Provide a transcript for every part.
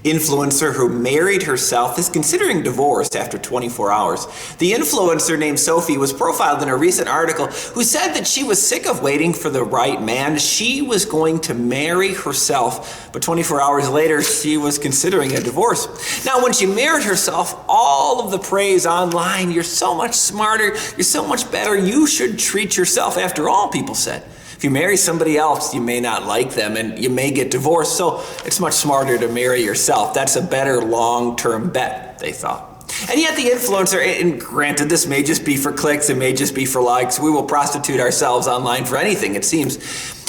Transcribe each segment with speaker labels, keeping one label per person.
Speaker 1: influencer who married herself is considering divorce after 24 hours. The influencer named Sofi was profiled in a recent article who said that she was sick of waiting for the right man. She was going to marry herself, but 24 hours later, she was considering a divorce. Now, when she married herself, all of the praise online, "You're so much smarter, you're so much better, you should treat yourself." After all, people said, if you marry somebody else, you may not like them and you may get divorced, so it's much smarter to marry yourself. That's a better long-term bet, they thought. And yet the influencer, and granted this may just be for clicks, it may just be for likes, we will prostitute ourselves online for anything, it seems.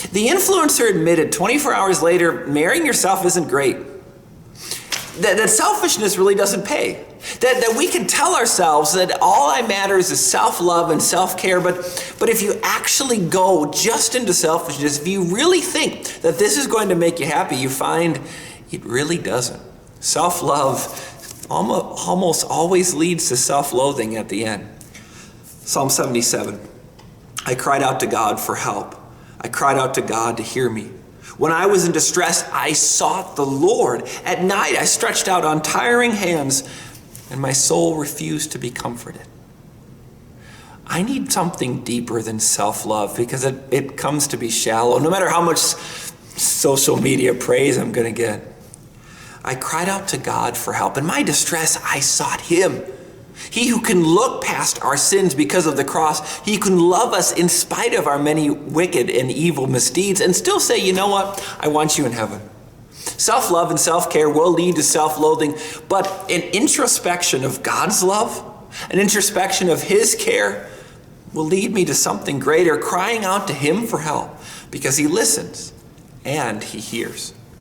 Speaker 1: The influencer admitted 24 hours later, marrying yourself isn't great. That selfishness really doesn't pay. That we can tell ourselves that all that matters is self-love and self-care, but if you actually go just into selfishness, if you really think that this is going to make you happy, you find it really doesn't. Self-love almost always leads to self-loathing at the end. Psalm 77, I cried out to God for help. I cried out to God to hear me. When I was in distress, I sought the Lord. At night, I stretched out untiring hands, and my soul refused to be comforted. I need something deeper than self-love because it comes to be shallow, no matter how much social media praise I'm going to get. I cried out to God for help. In my distress, I sought Him. He who can look past our sins because of the cross, He can love us in spite of our many wicked and evil misdeeds and still say, you know what, I want you in heaven. Self-love and self-care will lead to self-loathing, but an introspection of God's love, an introspection of His care will lead me to something greater, crying out to Him for help because He listens and He hears.